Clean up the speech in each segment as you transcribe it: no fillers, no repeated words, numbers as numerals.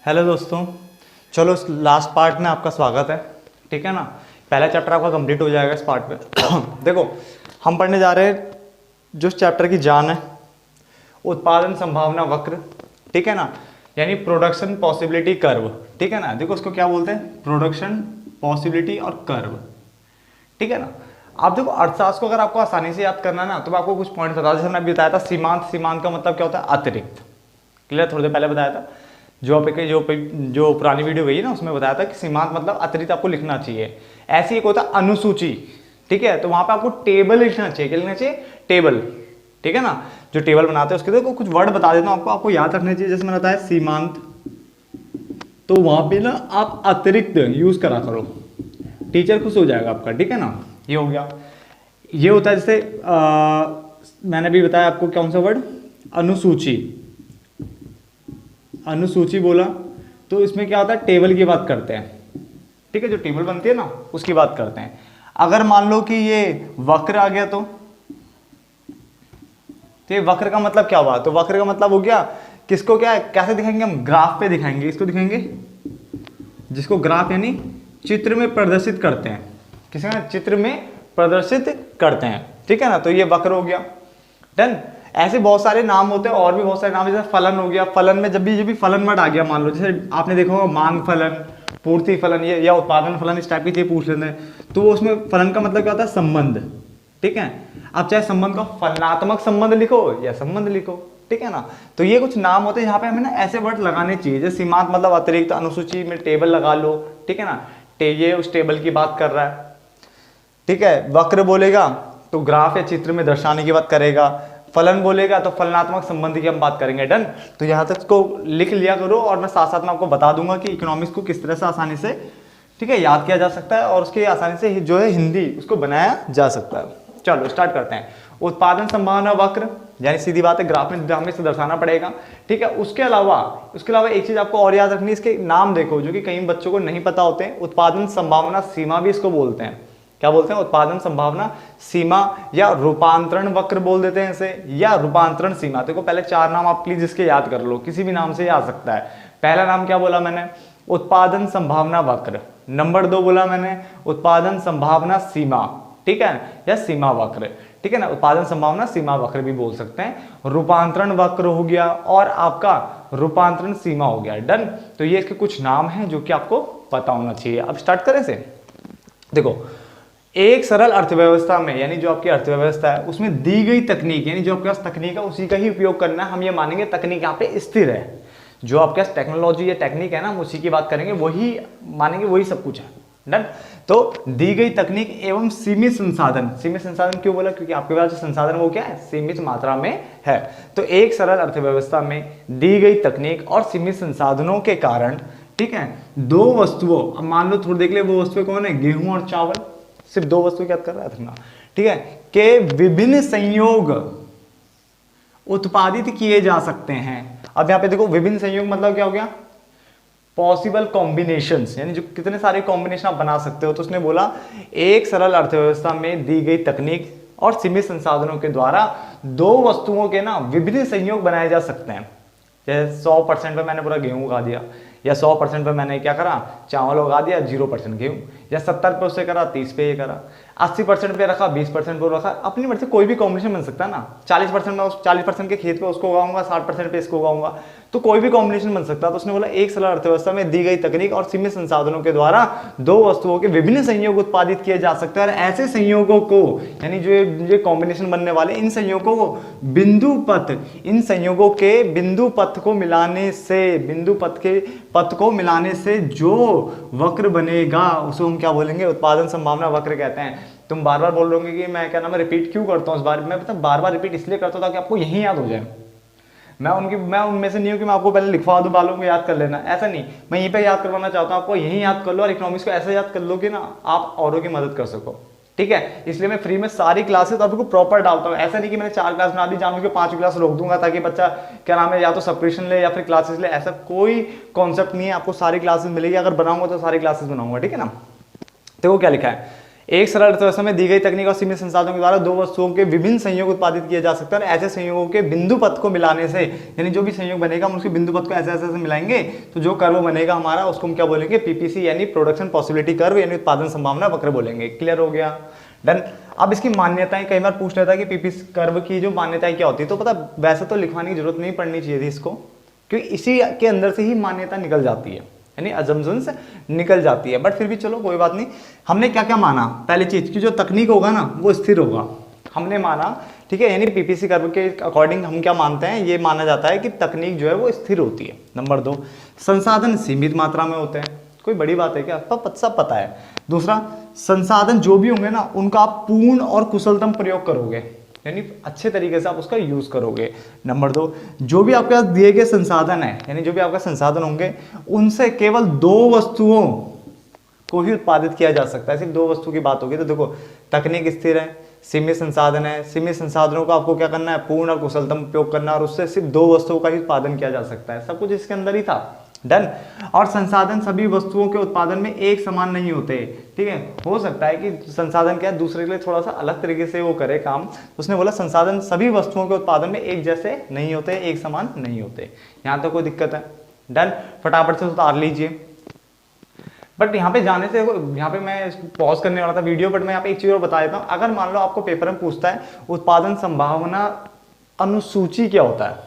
Hello दोस्तों, चलो इस लास्ट पार्ट में आपका स्वागत है। ठीक है ना। पहला चैप्टर आपका कंप्लीट हो जाएगा इस पार्ट में। देखो, हम पढ़ने जा रहे हैं जो चैप्टर की जान है, उत्पादन संभावना वक्र। ठीक है ना, यानी प्रोडक्शन पॉसिबिलिटी कर्व। ठीक है ना, देखो उसको क्या बोलते हैं, प्रोडक्शन पॉसिबिलिटी और कर्व। ठीक है ना। आप देखो अर्थशास्त्र को अगर आपको आसानी से याद करना है ना, तो मैं आपको कुछ पॉइंट बता, जैसे मैंने बताया था सीमांत। सीमांत का मतलब क्या होता है, अतिरिक्त। क्लियर, थोड़ी देर पहले बताया था। जो पुरानी वीडियो गई ना, उसमें बताया था कि सीमांत मतलब अतिरिक्त आपको लिखना चाहिए। ऐसे एक होता है अनुसूची। ठीक है, तो वहां पे आपको टेबल लिखना चाहिए। क्या लिखना चाहिए, टेबल। ठीक है ना, जो टेबल बनाते हैं उसके तो कुछ वर्ड बता देता हूं आपको याद रखने चाहिए। जैसे मैंने बताया सीमांत, तो वहां पे ना आप अतिरिक्त यूज करा करो, टीचर खुश हो जाएगा आपका। ठीक है ना, ये हो गया। ये होता है जैसे मैंने भी बताया आपको कौन सा वर्ड, अनुसूची। अनुसूची बोला तो इसमें क्या होता है, टेबल की बात करते हैं। ठीक है, जो टेबल बनती है ना उसकी बात करते हैं। अगर मान लो कि ये वक्र आ गया, तो ये वक्र का मतलब क्या हुआ, तो वक्र का मतलब हो गया किसको, क्या कैसे दिखाएंगे हम, ग्राफ पे दिखाएंगे। इसको दिखाएंगे जिसको ग्राफ यानी चित्र में प्रदर्शित करते हैं। किसी का चित्र में प्रदर्शित करते हैं। ठीक है ना, तो ये वक्र हो गया। डन। ऐसे बहुत सारे नाम होते हैं, और भी बहुत सारे नाम, जैसे फलन हो गया। फलन में जब भी फलन वर्ड आ गया, मान लो जैसे आपने देखा होगा मांग फलन, पूर्ति फलन, ये या उत्पादन फलन, इस टाइप की चीज पूछ लेते हैं, तो वो उसमें फलन का मतलब क्या होता है, संबंध। ठीक है, आप चाहे संबंध को फलनात्मक संबंध लिखो या संबंध लिखो। ठीक है ना, तो ये कुछ नाम होते हैं, यहाँ पे हमें ना ऐसे वर्ड लगाने चाहिए। जैसे सीमांत मतलब अतिरिक्त, अनुसूची में टेबल लगा लो। ठीक है ना, ये उस टेबल की बात कर रहा है। ठीक है, वक्र बोलेगा तो ग्राफ या चित्र में दर्शाने की बात करेगा। फलन बोलेगा तो फलनात्मक संबंध की हम बात करेंगे। डन। तो यहां तक को लिख लिया करो, और मैं साथ साथ में आपको बता दूंगा कि इकोनॉमिक्स को किस तरह से आसानी से, ठीक है, याद किया जा सकता है, और उसके आसानी से जो है हिंदी उसको बनाया जा सकता है। चलो स्टार्ट करते हैं। उत्पादन संभावना वक्र, यानी सीधी बात है, ग्राफ में हमें इसे दर्शाना पड़ेगा। ठीक है, उसके अलावा एक चीज आपको और याद रखनी है, इसके नाम देखो जो कि कई बच्चों को नहीं पता होते हैं। उत्पादन संभावना सीमा भी इसको बोलते हैं। क्या बोलते हैं, उत्पादन संभावना सीमा, या रूपांतरण वक्र बोल देते हैं इसे, या रूपांतरण सीमा। देखो पहले चार नाम आप प्लीज इसके याद कर लो, किसी भी नाम से आ सकता है। पहला नाम क्या बोला मैंने, उत्पादन संभावना वक्र। नंबर 2 बोला मैंने, उत्पादन संभावना सीमा। ठीक है, या सीमा वक्र। ठीक है ना, उत्पादन संभावना सीमा वक्र भी बोल सकते हैं। रूपांतरण वक्र हो गया, और आपका रूपांतरण सीमा हो गया। डन। तो ये इसके कुछ नाम हैं जो कि आपको पता होना चाहिए। अब स्टार्ट करें से। देखो, एक सरल अर्थव्यवस्था में, यानी जो आपकी अर्थव्यवस्था है उसमें दी गई तकनीक, यानी जो आपके पास तकनीक है उसी का ही उपयोग करना है। हम ये मानेंगे तकनीक यहाँ पे स्थिर है। जो आपके पास टेक्नोलॉजी या टेक्निक है ना, हम उसी की बात करेंगे, वही मानेंगे, वही सब कुछ है। डन। तो दी गई तकनीक एवं सीमित संसाधन। सीमित संसाधन क्यों बोला, क्योंकि आपके पास जो संसाधन वो क्या है, सीमित मात्रा में है। तो एक सरल अर्थव्यवस्था में दी गई तकनीक और सीमित संसाधनों के कारण, ठीक है, दो वस्तुओं, अब मान लो थोड़ी देख ले, वो वस्तुएं कौन है, गेहूं और चावल। सिर्फ दो वस्तु याद कर रहा था, ठीक है, के विभिन्न संयोग उत्पादित किए जा सकते हैं। अब यहां पे देखो, विभिन्न संयोग मतलब क्या हो गया, पॉसिबल कॉम्बिनेशंस, यानी जो कितने सारे कॉम्बिनेशन आप बना सकते हो। तो उसने बोला एक सरल अर्थव्यवस्था में दी गई तकनीक और सीमित संसाधनों के द्वारा दो वस्तुओं के ना विभिन्न संयोग बनाए जा सकते हैं। जैसे 100% पे मैंने पूरा गेहूं उगा दिया, या 100% पे मैंने क्या करा, चावल उगा दिया, 0% गेहूं, या 70 पे उससे करा, 30 पे ये करा, 80% पे रखा, 20% पे रखा। अपनी मर्जी से कोई भी कॉम्बिनेशन बन सकता है ना। 40% में उस 40% के खेत पे उसको उगाऊंगा, 60% पे इसको उगाऊंगा, तो कोई भी कॉम्बिनेशन बन सकता है। तो उसने बोला एक सरल अर्थव्यवस्था में दी गई तकनीक और सीमित संसाधनों के द्वारा दो वस्तुओं के विभिन्न संयोग उत्पादित किए जा सकते हैं। और ऐसे संयोगों को, यानी जो कॉम्बिनेशन बनने वाले, इन संयोगों को बिंदु पथ, इन संयोगों के बिंदु पथ को मिलाने से, बिंदु पथ के पथ को मिलाने से जो वक्र बनेगा उसे हम क्या बोलेंगे, उत्पादन संभावना वक्र कहते हैं। तुम बार बार बोल रहे होंगे कि मैं क्या नाम है रिपीट क्यों करता हूँ इस बार, मैं मतलब बार बार रिपीट इसलिए करता हूँ ताकि आपको यही याद हो जाए। मैं उनमें से नहीं हूँ कि मैं आपको पहले लिखवा दूं, बालों को याद कर लेना, ऐसा नहीं। मैं यहीं पे याद करवाना चाहता हूँ आपको, यही याद कर लो, और इकोनॉमिक्स को ऐसे याद कर लो कि ना आप औरों की मदद कर सको। ठीक है, इसलिए मैं फ्री में सारी क्लासेस आपको प्रॉपर डालता हूँ। ऐसा नहीं कि मैंने 4 क्लास बना दी, जानबूझ के 5 क्लास रोक दूंगा ताकि बच्चा क्या नाम है या तो सब्सक्रिप्शन ले या फिर क्लासेस ले। ऐसा कोई कॉन्सेप्ट नहीं है, आपको सारी क्लासेस मिलेगी। अगर बनाऊंगा तो सारी क्लासेस बनाऊंगा। ठीक है ना। देखो क्या लिखा है, एक सरल अर्थव्यवस्था में दी गई तकनीक और सीमित संसाधनों के द्वारा दो वस्तुओं के विभिन्न संयोग उत्पादित किए जा सकते हैं और ऐसे संयोगों के बिंदु पथ को मिलाने से, यानी जो भी संयोग बनेगा हम उसके बिंदु पथ को ऐसे ऐसे मिलाएंगे तो जो कर्व बनेगा हमारा उसको हम क्या बोलेंगे, पीपीसी यानी प्रोडक्शन पॉसिबिलिटी कर्व यानी उत्पादन संभावना वक्र बोलेंगे। क्लियर हो गया, डन। अब इसकी मान्यताएं कई बार पूछ लेता है कि पीपीसी कर्व की जो मान्यताएं क्या होती है, तो पता वैसे तो लिखवाने की जरूरत नहीं पड़नी चाहिए थी इसको, क्योंकि इसी के अंदर से ही मान्यता निकल जाती है, यानी अजम्पशंस निकल जाती है। बट फिर भी चलो कोई बात नहीं। हमने क्या क्या माना, पहली चीज की जो तकनीक होगा ना वो स्थिर होगा, हमने माना, ठीक है। यानी पीपीसी कर्व के अकॉर्डिंग हम क्या मानते हैं, ये माना जाता है कि तकनीक जो है वो स्थिर होती है। नंबर 2, संसाधन सीमित मात्रा में होते हैं, कोई बड़ी बात है क्या, सब पता है। दूसरा, संसाधन जो भी होंगे ना उनका आप पूर्ण और कुशलतम प्रयोग करोगे, यानी अच्छे तरीके से आप उसका यूज करोगे। नंबर 2, जो भी आपके पास दिए गए संसाधन है, यानी जो भी आपका संसाधन होंगे उनसे केवल 2 वस्तुओं को ही उत्पादित किया जा सकता है, सिर्फ 2 वस्तु की बात होगी। तो देखो तकनीक स्थिर है, सीमित संसाधन है, सीमित संसाधनों का आपको क्या करना है, पूर्ण और कुशलतम उपयोग करना, और उससे सिर्फ 2 वस्तुओं का ही उत्पादन किया जा सकता है। सब कुछ इसके अंदर ही था, डन। और संसाधन सभी वस्तुओं के उत्पादन में एक समान नहीं होते, ठीक है। हो सकता है कि संसाधन क्या है दूसरे के लिए थोड़ा सा अलग तरीके से वो करे काम, उसने बोला संसाधन सभी वस्तुओं के उत्पादन में एक जैसे नहीं होते, एक समान नहीं होते। यहाँ तो कोई दिक्कत है, डन। फटाफट से उतार लीजिए। बट यहाँ पे जाने से, यहाँ पे मैं पॉज करने वाला था वीडियो, बट मैं यहाँ पे एक चीज और बता देता हूँ। अगर मान लो आपको पेपर में पूछता है उत्पादन संभावना अनुसूची क्या होता है,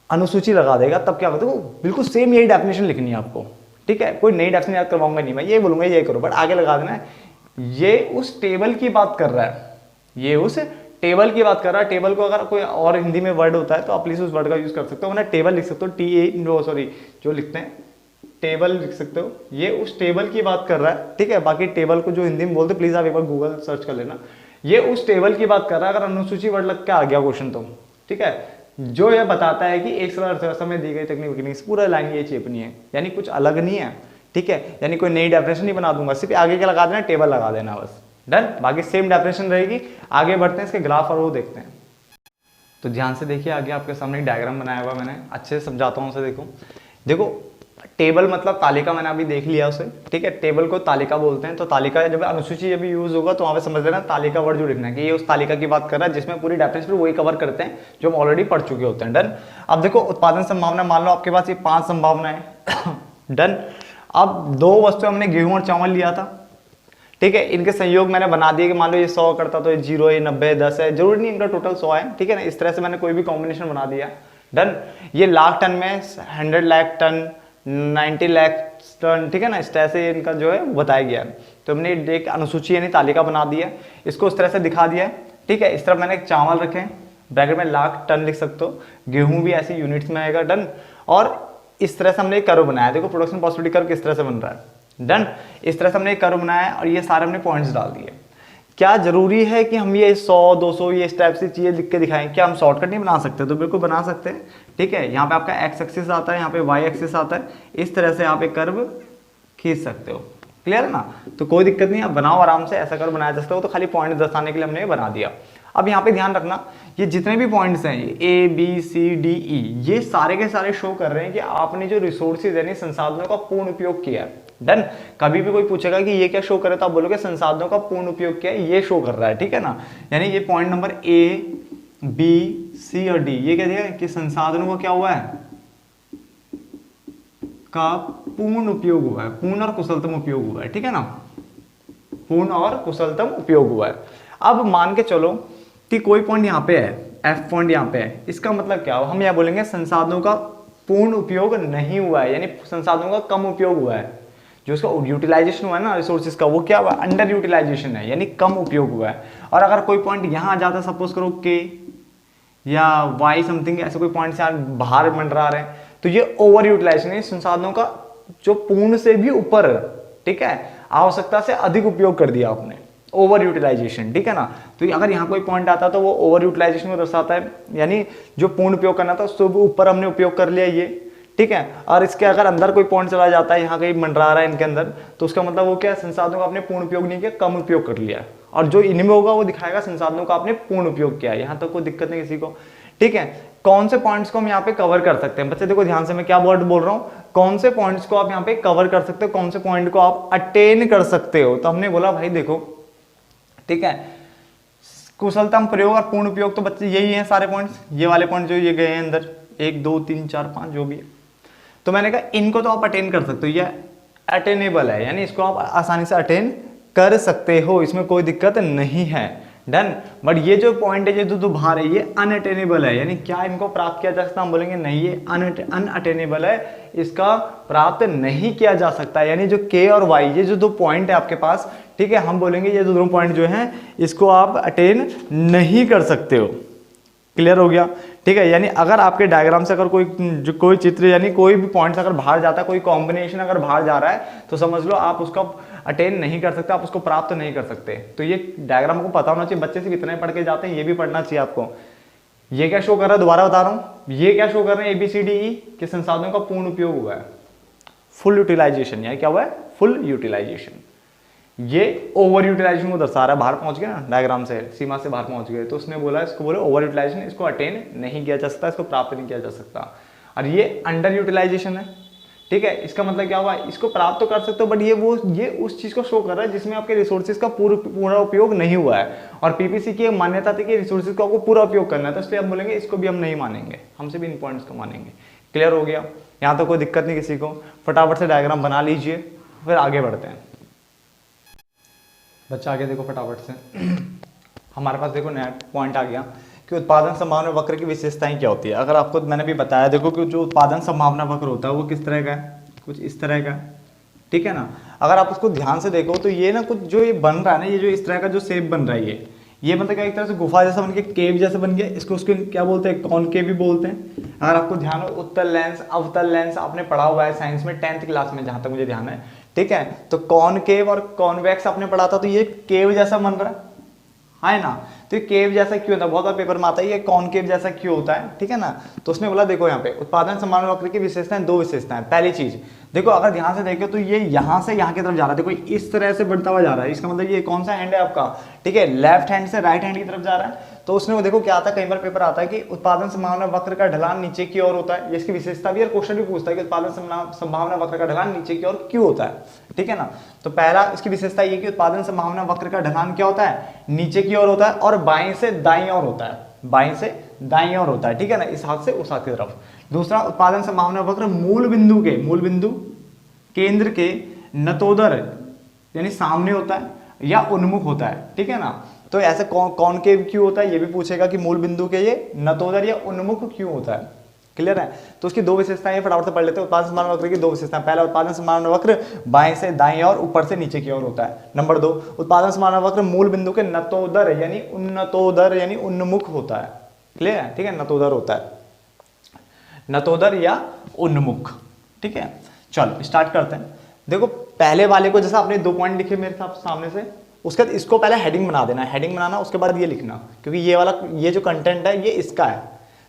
अनुसूची लगा देगा, तब क्या होता है, वो बिल्कुल सेम यही डेफिनेशन लिखनी है आपको, ठीक है। कोई नई डेफिनेशन याद करवाऊंगा नहीं मैं, ये बोलूंगा ये करो, बट आगे लगा देना है ये उस टेबल की बात कर रहा है, ये उस टेबल की बात कर रहा है। टेबल को अगर कोई और हिंदी में वर्ड होता है तो आप प्लीज उस वर्ड का यूज कर सकते हो, वरना टेबल लिख सकते हो, जो लिखते हैं टेबल लिख सकते हो, ये उस टेबल की बात कर रहा है, ठीक है। बाकी टेबल को जो हिंदी में बोलते प्लीज आप एक बार गूगल सर्च कर लेना, ये उस टेबल की बात कर रहा है। अगर अनुसूची वर्ड लग के आ गया क्वेश्चन तो, ठीक है, जो यह बताता है कि एक सरल अर्थव्यवस्था में दी गई तकनीक पूरा लाइन ये चेपनी है, यानी कुछ अलग नहीं है, ठीक है। यानी कोई नई डेफिनेशन नहीं बना दूंगा, सिर्फ आगे क्या लगा देना, टेबल लगा देना बस, डन। बाकी सेम डेफिनेशन रहेगी। आगे बढ़ते हैं, इसके ग्राफ और वो देखते हैं। तो ध्यान से देखिए, आगे आपके सामने एक डायग्राम बनाया हुआ मैंने, अच्छे से समझाता हूँ उसे। देखो टेबल मतलब तालिका, मैंने अभी देख लिया उसे, ठीक है। टेबल को तालिका बोलते हैं। तो तालिका जब अनुसूची जब यूज होगा तो वहां पे समझ लेना तालिका वर्ड जो लिखना है कि ये उस तालिका की बात कर रहा है जिसमें पूरी डेफिनेशन वही कवर करते हैं जो हम ऑलरेडी पढ़ चुके होते हैं, डन। अब देखो उत्पादन संभावना, मान लो आपके पास ये 5 संभावना है, डन। अब 2 वस्तु हमने गेहूं और चावल लिया था, ठीक है। इनके संयोग मैंने बना दिए कि मान लो ये 100 करता तो ये 0, ये 90, 10 है, जरूरी नहीं इनका टोटल 100 है, ठीक है ना। इस तरह से मैंने कोई भी कॉम्बिनेशन बना दिया, डन। ये लाख टन में 100 लाख टन, 90 लाख टन, ठीक है ना। इस तरह से इनका जो है बताया गया है। तो हमने एक अनुसूची यानी तालिका बना दी है, इसको इस तरह से दिखा दिया है, ठीक है। इस तरफ मैंने एक चावल रखे, ब्रैकेट में लाख टन लिख सकते हो, गेहूं भी ऐसी यूनिट्स में आएगा, डन। और इस तरह से हमने एक कर्व बनाया, देखो प्रोडक्शन पॉसिबिलिटी कर्व किस तरह से बन रहा है, डन। इस तरह से हमने एक कर्व बनाया और ये सारे हमने पॉइंट्स डाल दिए। क्या जरूरी है कि हम ये 100 200 ये इस टाइप से चीजें लिख के दिखाएं? क्या हम शॉर्टकट नहीं बना सकते? तो बिल्कुल बना सकते हैं, ठीक है। यहाँ पे आपका एक्स एक्सिस आता है, यहाँ पे वाई एक्सिस आता है, इस तरह से आप एक कर्व खींच सकते हो, क्लियर है ना। तो कोई दिक्कत नहीं, आप बनाओ आराम से, ऐसा कर्व बनाया जा सकता हो। तो खाली पॉइंट दर्शाने के लिए हमने बना दिया। अब यहाँ पे ध्यान रखना, ये जितने भी पॉइंट्स हैं, ये A B C D E, ये सारे के सारे शो कर रहे हैं कि आपने जो रिसोर्सेज यानी संसाधनों का पूर्ण उपयोग किया है, डन। कभी भी कोई पूछेगा कि ये क्या शो करे तो आप बोलोगे संसाधनों का पूर्ण उपयोग किया है, ये शो कर रहा है, ठीक है ना। यानी ये point number A B C और D, ये क्या दिया कि संसाधनों का क्या हुआ है, का पूर्ण उपयोग हुआ है, पूर्ण और कुशलतम उपयोग हुआ है, ठीक है ना। पूर्ण और कुशलतम उपयोग हुआ है। अब मान के चलो कि कोई पॉइंट यहाँ पे है, F पॉइंट यहाँ पे है, इसका मतलब क्या हुआ, हम यहाँ बोलेंगे संसाधनों का पूर्ण उपयोग नहीं हुआ है, यानी संसाधनों का कम उपयोग हुआ है। जो उसका यूटिलाइजेशन हुआ है ना रिसोर्सेज का, वो क्या हुआ, अंडर यूटिलाइजेशन है, यानी कम उपयोग हुआ है। और अगर कोई पॉइंट यहाँ आ जाता, सपोज करो K या Y समथिंग, ऐसे कोई पॉइंट से बाहर मंडरा रहे हैं, तो ये ओवर यूटिलाइजेशन है, संसाधनों का जो पूर्ण से भी ऊपर, ठीक है, आवश्यकता से अधिक उपयोग कर दिया आपने, ओवर यूटिलाइजेशन, ठीक है ना। तो अगर यहाँ कोई पॉइंट आता तो वो ओवर यूटिलाइजेशन को दर्शाता है, यानी जो पूर्ण उपयोग करना था उससे ऊपर हमने उपयोग कर लिया ये, ठीक है। और इसके अगर अंदर कोई पॉइंट चला जाता है, यहाँ कहीं मंडरा रहा है इनके अंदर, तो उसका मतलब वो क्या है, संसाधनों का आपने पूर्ण उपयोग नहीं किया, कम उपयोग कर लिया। और जो इनमें होगा वो दिखाएगा संसाधनों का आपने पूर्ण उपयोग किया है। यहाँ तक कोई दिक्कत नहीं किसी को, ठीक है। कौन से पॉइंट्स को हम यहाँ पे कवर कर सकते हैं बच्चे, देखो ध्यान से, मैं क्या वर्ड बोल रहा हूँ, कौन से पॉइंट्स को आप यहाँ पे कवर कर सकते हो, कौन से पॉइंट को आप अटेन कर सकते हो। तो हमने बोला भाई देखो, ठीक है, कुशलतम प्रयोग और पूर्ण उपयोग तो बच्चे यही हैं सारे पॉइंट्स, ये वाले पॉइंट जो ये गए हैं अंदर 1 2 3 4 5 जो भी है। तो मैंने कहा इनको तो आप अटेन कर सकते हो, ये अटेनेबल है, यानी इसको आप आसानी से अटेन कर सकते हो, इसमें कोई दिक्कत नहीं है, डन। बट ये जो पॉइंट है, ये जो बाहर है, ये अनअटेनेबल है, यानी क्या इनको प्राप्त किया जा सकता, हम बोलेंगे नहीं, ये अनअटेनेबल है, इसका प्राप्त नहीं किया जा सकता। यानी जो के और वाई, ये जो 2 पॉइंट है आपके पास, ठीक है, हम बोलेंगे ये जो 2 पॉइंट जो हैं इसको आप अटेन नहीं कर सकते हो। क्लियर हो गया, ठीक है। यानी अगर आपके डायग्राम से अगर कोई चित्र यानी कोई भी पॉइंट्स अगर बाहर जाता है, कोई कॉम्बिनेशन अगर बाहर जा रहा है, तो समझ लो आप उसको अटेन नहीं कर सकते, आप उसको प्राप्त नहीं कर सकते। तो ये डायग्राम को पता होना चाहिए, बच्चे सिर्फ इतना ही पढ़ के जाते हैं, ये भी पढ़ना चाहिए आपको। ये क्या शो कर रहा है, दोबारा बता रहा हूँ, ये क्या शो कर रहे हैं ABCDE के संसाधनों का पूर्ण उपयोग हुआ है, फुल यूटिलाइजेशन, यानी क्या हुआ है, फुल यूटिलाइजेशन। ये ओवर यूटिलाइजेशन को दर्शा रहा है, बाहर पहुंच गया ना डायग्राम से, सीमा से बाहर पहुंच गए, तो उसने बोला, इसको बोले ओवर यूटिलाइजेशन, इसको अटेन नहीं किया जा सकता, इसको प्राप्त नहीं किया जा सकता। और ये अंडर यूटिलाइजेशन है, ठीक है, इसका मतलब क्या हुआ, इसको प्राप्त तो कर सकते हो, बट ये उस चीज को शो कर रहा है जिसमें आपके रिसोर्सेज का पूरा उपयोग नहीं हुआ है। और PPC की मान्यता थी कि रिसोर्सेज को आपको पूरा उपयोग करना है, तो इसलिए हम बोलेंगे इसको भी हम नहीं मानेंगे, हमसे भी इन पॉइंट्स को मानेंगे। क्लियर हो गया, यहाँ तो कोई दिक्कत नहीं किसी को, फटाफट से डायग्राम बना लीजिए, फिर आगे बढ़ते हैं। बच्चा आगे देखो फटाफट से हमारे पास देखो नया पॉइंट आ गया कि उत्पादन संभावना वक्र की विशेषताएं क्या होती है। अगर आपको मैंने भी बताया, देखो कि जो उत्पादन संभावना वक्र होता है वो किस तरह का है, कुछ इस तरह का है, ठीक है ना। अगर आप उसको ध्यान से देखो तो ये ना कुछ जो ये बन रहा है ना, ये जो इस तरह का जो शेप बन रहा है, ये मतलब क्या, एक तरह से गुफा जैसा बन गया, केव जैसा बन गया, इसको उसको क्या बोलते हैं, कॉनकेव भी बोलते हैं। अगर आपको ध्यान हो, उत्तल लेंस अवतल लेंस आपने पढ़ा हुआ है साइंस में 10th क्लास में, जहां तक मुझे ध्यान है, ठीक है। तो कॉनकेव और कॉन्वेक्स आपने पढ़ा था, तो ये केव जैसा बन रहा है ना। तो ये केव जैसा क्यों होता है, बहुत बार पेपर में आता है ये कॉनकेव जैसा क्यों होता है, ठीक है ना। तो उसने बोला देखो यहाँ पे उत्पादन संभावना वक्र की विशेषताएं, 2 विशेषताएं। पहली चीज देखो, अगर ध्यान से देखो तो ये यहाँ से यहाँ की तरफ जा रहा है, देखो इस तरह से बढ़ता हुआ जा रहा है, इसका मतलब ये कौन सा हैंड है आपका, ठीक है, लेफ्ट हैंड से राइट हैंड की तरफ जा रहा है। तो उसने देखो क्या आता है, कई बार पेपर आता है कि उत्पादन संभावना वक्र का ढलान नीचे की ओर होता है, इसकी विशेषता भी और क्वेश्चन भी पूछता है कि उत्पादन संभावना वक्र का ढलान नीचे की ओर क्यों होता है, ठीक है ना। तो पहला इसकी विशेषता ये कि उत्पादन संभावना वक्र का ढलान क्या होता है, नीचे की ओर होता है और बाएं से दाईं ओर होता है, बाएं से दाईं ओर होता है, ठीक है ना, इस हाथ से उस हाथ की तरफ। दूसरा, उत्पादन संभावना वक्र मूल बिंदु केंद्र के नतोदर यानी सामने होता है या उन्मुख होता है, ठीक है ना। तो ऐसे कॉनकेव क्यों होता है, ये भी पूछेगा कि मूल बिंदु के ये नतोदर या उन्मुख क्यों होता है। क्लियर है, तो उसकी 2 विशेषताएं फटाफट से पढ़ लेते हैं। उत्पादन संभावना वक्र की 2 विशेषताएं, पहला उत्पादन संभावना वक्र बाएं से दाएं और ऊपर से नीचे की ओर होता है। नंबर 2, उत्पादन संभावना वक्र मूल बिंदु के नतोदर यानी उन्नतोदर यानी उन्मुख होता है। क्लियर है, ठीक है, नतोदर होता है, नतोदर या उन्मुख, ठीक है। चलो स्टार्ट करते हैं। देखो पहले वाले को जैसा आपने 2 पॉइंट लिखे मेरे सामने से, उसके बाद इसको पहले हेडिंग बना देना है, हेडिंग बनाना, उसके बाद ये लिखना, क्योंकि ये वाला ये जो कंटेंट है ये इसका है,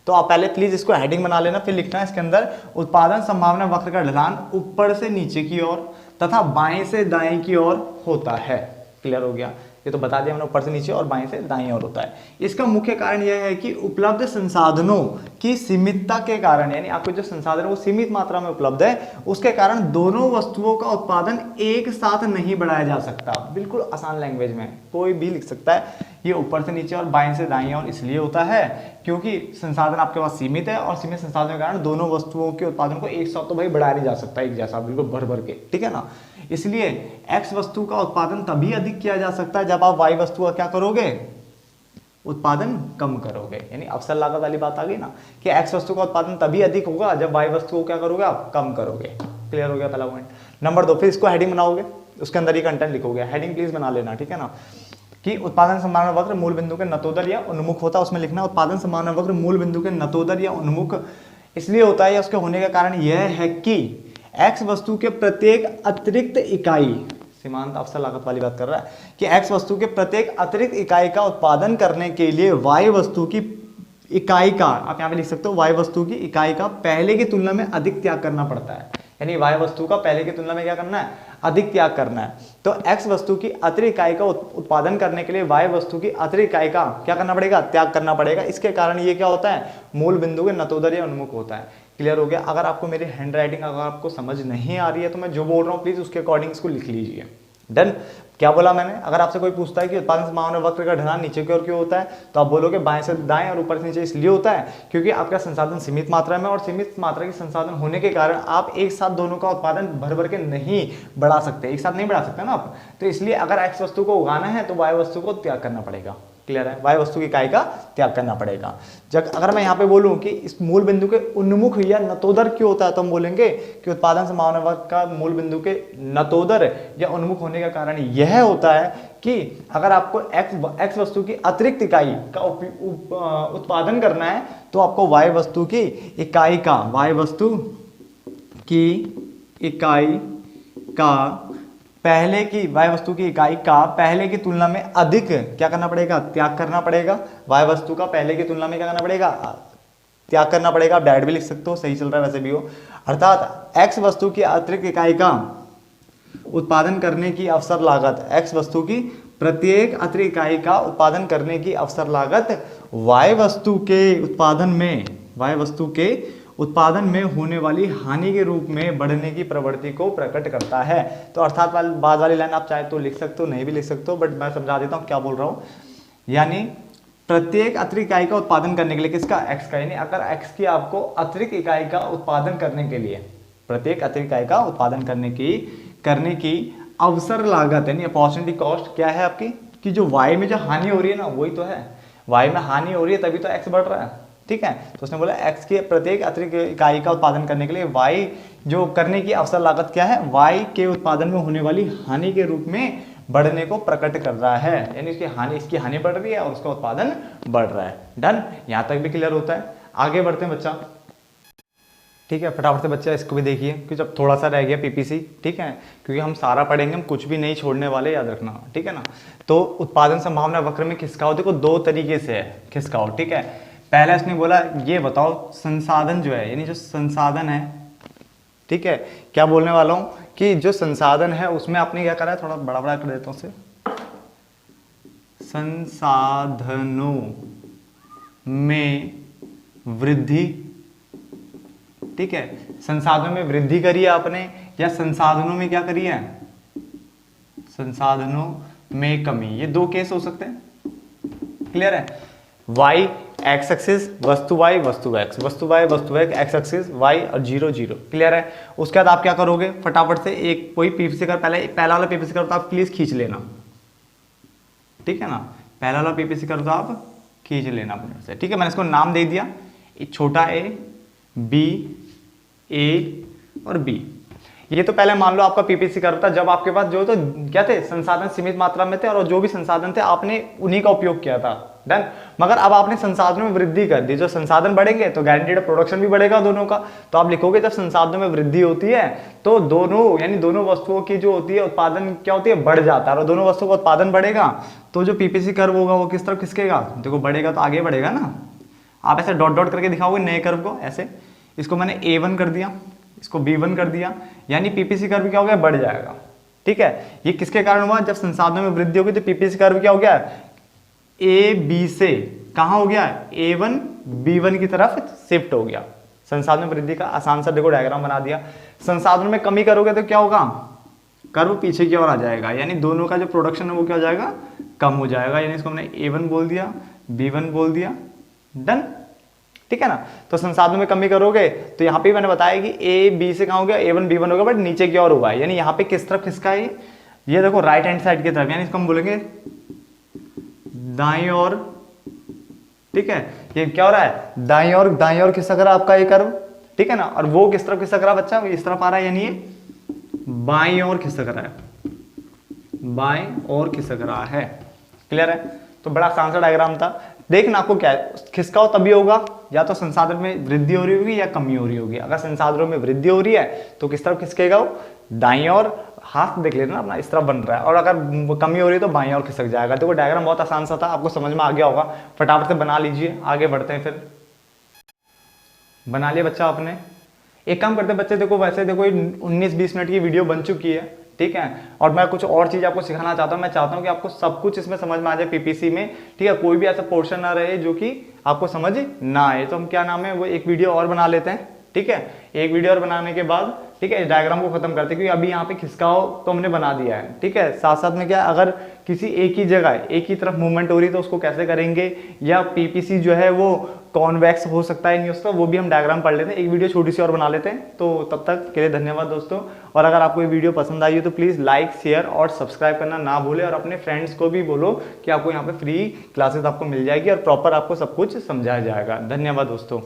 तो आप पहले प्लीज इसको हेडिंग बना लेना, फिर लिखना है इसके अंदर उत्पादन संभावना वक्र का ढलान ऊपर से नीचे की ओर तथा बाएं से दाएं की ओर होता है। क्लियर हो गया, ये तो बता दिया हमने, ऊपर से नीचे और बाएं से दाएं ओर होता है। इसका मुख्य कारण यह है कि उपलब्ध संसाधनों की सीमितता के कारण, यानी आपको जो संसाधन है वो सीमित मात्रा में उपलब्ध है, उसके कारण दोनों वस्तुओं का उत्पादन एक साथ नहीं बढ़ाया जा सकता। बिल्कुल आसान लैंग्वेज में कोई भी लिख सकता है, ये ऊपर से नीचे और बाएं से दाएं ओर इसलिए होता है क्योंकि संसाधन आपके पास सीमित है, और सीमित संसाधन के कारण दोनों वस्तुओं के उत्पादन को एक साथ तो भाई बढ़ाया नहीं जा सकता एक जैसा, बिल्कुल भर भर के, ठीक है ना। इसलिए एक्स वस्तु का उत्पादन तभी अधिक किया जा सकता है जब आप वाई वस्तु का क्या करोगे, उत्पादन कम करोगे। यानी अवसर लागत वाली बात आ गई ना, कि एक्स वस्तु का उत्पादन तभी अधिक होगा जब वाई वस्तु को क्या करोगे, आप कम करोगे। क्लियर हो गया पहला पॉइंट। नंबर 2, फिर इसको हेडिंग बनाओगे, उसके अंदर ये कंटेंट लिखोगे, हेडिंग प्लीज बना लेना, ठीक है ना, कि उत्पादन संभावना वक्र मूल बिंदु के नतोदर या उन्मुख होता है। उसमें लिखना उत्पादन संभावना वक्र मूल बिंदु के नतोदर या उन्मुख इसलिए होता है, या उसके होने का कारण यह है कि एक्स वस्तु के प्रत्येक अतिरिक्त इकाई, सीमांत अवसर लागत वाली बात कर रहा है, कि एक्स वस्तु के प्रत्येक अतिरिक्त इकाई का उत्पादन करने के लिए वाई वस्तु की इकाई का, आप यहाँ पे लिख सकते हो, वाई वस्तु की इकाई का पहले की तुलना में अधिक त्याग करना पड़ता है। यानी वाई वस्तु का पहले की तुलना में क्या करना है, अधिक त्याग करना है। तो एक्स वस्तु की अतिरिक्त इकाई का उत्पादन करने के लिए वाई वस्तु की अतिरिक्त इकाई का क्या करना पड़ेगा, त्याग करना पड़ेगा। इसके कारण ये क्या होता है, मूल बिंदु के नतोदर या उन्मुख होता है। क्लियर हो गया। अगर आपको मेरी हैंड राइटिंग अगर आपको समझ नहीं आ रही है तो मैं जो बोल रहा हूँ प्लीज उसके अकॉर्डिंग इसको लिख लीजिए। डन। क्या बोला मैंने, अगर आपसे कोई पूछता है कि उत्पादन संभावना वक्र का ढलान नीचे की ओर क्यों होता है, तो आप बोलोगे बाएं से दाएं और ऊपर से नीचे इसलिए होता है क्योंकि आपका संसाधन सीमित मात्रा में, और सीमित मात्रा के संसाधन होने के कारण आप एक साथ दोनों का उत्पादन भर भर के नहीं बढ़ा सकते, एक साथ नहीं बढ़ा सकते ना आप। तो इसलिए अगर एक्स वस्तु को उगाना है तो वाई वस्तु को त्याग करना पड़ेगा। क्लियर है, वाई वस्तु की इकाई का त्याग करना पड़ेगा। जब अगर मैं यहाँ पे बोलूँ कि इस मूल बिंदु के उन्मुख या नतोदर क्यों होता है, तो हम बोलेंगे कि उत्पादन संभावना वक्र का मूल बिंदु के नतोदर या उन्मुख होने का कारण यह होता है कि अगर आपको एक्स वस्तु की अतिरिक्त इकाई का उत्पादन करना है तो आपको वाई वस्तु की इकाई का, वाई वस्तु की इकाई का पहले की, वाई वस्तु की इकाई का पहले की तुलना में अधिक क्या करना पड़ेगा, त्याग करना पड़ेगा। वाई वस्तु का पहले की तुलना में क्या करना पड़ेगा, त्याग करना पड़ेगा। आप डायरेक्ट भी लिख सकते हो, सही चल रहा है वैसे भी हो। अर्थात एक्स वस्तु की अतिरिक्त इकाई का उत्पादन करने की अवसर लागत, एक्स वस्तु की प्रत्येक अतिरिक्त इकाई का उत्पादन करने की अवसर लागत वाई वस्तु के उत्पादन में, वाई वस्तु के उत्पादन में होने वाली हानि के रूप में बढ़ने की प्रवृत्ति को प्रकट करता है। तो अर्थात बाद वाली लाइन आप चाहे तो लिख सकते हो, नहीं भी लिख सकते हो, बट मैं समझा देता हूँ क्या बोल रहा हूँ। यानी प्रत्येक अतिरिक्त इकाई का उत्पादन करने के लिए, किसका, एक्स का, यानी अगर एक्स की आपको अतिरिक्त इकाई का उत्पादन करने के लिए, प्रत्येक अतिरिक्त इकाई का उत्पादन करने की अवसर लागत यानी अपॉर्चुनिटी कॉस्ट क्या है आपकी, कि जो वाई में जो हानि हो रही है ना वही तो है, वाई में हानि हो रही है तभी तो एक्स बढ़ रहा है। ठीक है, तो उसने बोला एक्स के प्रत्येक अतिरिक्त इकाई का उत्पादन करने के लिए वाई जो करने की अवसर लागत क्या है, वाई के उत्पादन में होने वाली हानि के रूप में बढ़ने को प्रकट कर रहा है, यानी इसकी हानि बढ़ रही है और उसका उत्पादन बढ़ रहा है। डन, यहां तक भी क्लियर होता है। आगे बढ़ते हैं बच्चा। ठीक है, फटाफट से बच्चा इसको भी देखिए क्योंकि जब थोड़ा सा रह गया पीपीसी, ठीक है, क्योंकि हम सारा पढ़ेंगे, हम कुछ भी नहीं छोड़ने वाले, याद रखना, ठीक है ना। तो उत्पादन संभावना वक्र में खिसकाव देखो दो तरीके से है खिसकाव। ठीक है, पहला इसने बोला ये बताओ संसाधन जो है, यानी जो संसाधन है, ठीक है, क्या बोलने वाला हूं कि जो संसाधन है उसमें आपने क्या करा है, थोड़ा बड़ा बड़ा कर देता हूं उसे, संसाधनों में वृद्धि। ठीक है, संसाधनों में वृद्धि करी है आपने, या संसाधनों में क्या करी है, संसाधनों में कमी। ये दो केस हो सकते हैं। क्लियर है, वाई एक्स एक्सिस, वस्तु वाई वस्तु एक्स, वस्तु वाई वस्तु एक्स एक्सिस वाई और 0 0। क्लियर है, उसके बाद आप क्या करोगे, फटाफट से एक कोई पीपीसी कर, पहला वाला पीपीसी कर तो आप प्लीज खींच लेना। ठीक है ना, पहला वाला पीपीसी कर तो आप खींच लेना अपने से। ठीक है, मैंने इसको नाम दे दिया, छोटा ए, बी, ए और बी। ये तो पहले मान लो आपका पीपीसी कर था जब आपके पास जो तो क्या थे, संसाधन सीमित मात्रा में थे और जो भी संसाधन थे आपने उन्हीं का उपयोग किया था। डन। मगर अब आपने संसाधनों में वृद्धि कर दी, जो संसाधन बढ़ेंगे तो गारंटीड प्रोडक्शन भी बढ़ेगा दोनों का। तो आप लिखोगे जब संसाधनों में वृद्धि होती है तो दोनों, यानी दोनों वस्तुओं की जो होती है उत्पादन क्या होती है, बढ़ जाता है, और दोनों वस्तुओं का उत्पादन बढ़ेगा तो जो पीपीसी कर्व होगा वो किस तरफ खिसकेगा, देखो बढ़ेगा तो आगे बढ़ेगा ना। आप ऐसे डॉट डॉट करके दिखाओगे नए कर्व को, ऐसे इसको मैंने A1 कर दिया, इसको B1 कर दिया, यानी पीपीसी कर्व क्या हो गया, बढ़ जाएगा। ठीक है, ये किसके कारण हुआ, जब संसाधनों में वृद्धि होगी तो पीपीसी कर्व क्या हो गया, ए बी से कहां हो गया, A1 B1 की तरफ शिफ्ट हो गया। संसाधन में वृद्धि का आसान सा देखो डायग्राम बना दिया। संसाधनों में कमी करोगे तो क्या होगा, कर्व पीछे की ओर आ जाएगा, यानी दोनों का जो प्रोडक्शन है वो क्या हो जाएगा, कम हो जाएगा। यानी इसको हमने A1 बोल दिया, B1 बोल दिया। डन। ठीक है ना, तो संसाधनों में कमी करोगे तो यहाँ पे मैंने बताया कि ए बी से कहाँ हो गया, A1 B1 होगा, बट नीचे की ओर होगा, यानी यहाँ पे किस तरफ किसका है, ये देखो राइट हैंड साइड की तरफ, यानी इसको हम बोलेंगे दाईं ओर। ठीक है, ये क्या हो रहा है, दाईं ओर खिसक रहा आपका ये कर्व। ठीक है ना, और वो किस तरफ खिसक रहा बच्चा, इस तरफ आ रहा है, यानी ये बाईं ओर खिसक रहा है, बाईं ओर खिसक रहा है। क्लियर है, तो बड़ा आसान सा डायग्राम था। देखना आपको क्या है, खिसकाव तभी होगा या तो संसाधन में वृद्धि हो रही होगी या कमी हो रही होगी। अगर संसाधनों में वृद्धि हो रही है तो किस तरफ खिसकेगा वो, दाईं ओर, हाथ देख लेना अपना, इस तरफ बन रहा है, और अगर कमी हो रही है तो बाईं ओर खिसक जाएगा। तो वो डायग्राम बहुत आसान सा था, आपको समझ में आ गया होगा, फटाफट से बना लीजिए। आगे बढ़ते हैं, फिर बना लिया बच्चा आपने। एक काम करते हैं बच्चे, देखो वैसे देखो 19-20 मिनट की वीडियो बन चुकी है, ठीक है, और मैं कुछ और चीज आपको सिखाना चाहता हूं। मैं चाहता हूं कि आपको सब कुछ इसमें समझ में आ जाए पीपीसी में, ठीक है, कोई भी ऐसा पोर्शन ना रहे जो कि आपको समझ ना आए। तो हम क्या नाम है, वो एक वीडियो और बना लेते हैं, ठीक है। एक वीडियो और बनाने के बाद, ठीक है, डायग्राम को खत्म करते हैं, क्योंकि अभी यहाँ पे खिसकाओ तो हमने बना दिया है, ठीक है। साथ साथ में क्या, अगर किसी एक ही जगह एक ही तरफ मूवमेंट हो रही है तो उसको कैसे करेंगे, या पीपीसी जो है वो कॉन्वेक्स हो सकता है नहीं हो सकता, वो भी हम डायग्राम पढ़ लेते हैं। एक वीडियो छोटी सी और बना लेते हैं। तो तब तक के लिए धन्यवाद दोस्तों। और अगर आपको ये वीडियो पसंद आई हो तो प्लीज़ लाइक, शेयर और सब्सक्राइब करना ना भूलें, और अपने फ्रेंड्स को भी बोलो कि आपको यहाँ पे फ्री क्लासेस आपको मिल जाएगी और प्रॉपर आपको सब कुछ समझाया जाएगा। धन्यवाद दोस्तों।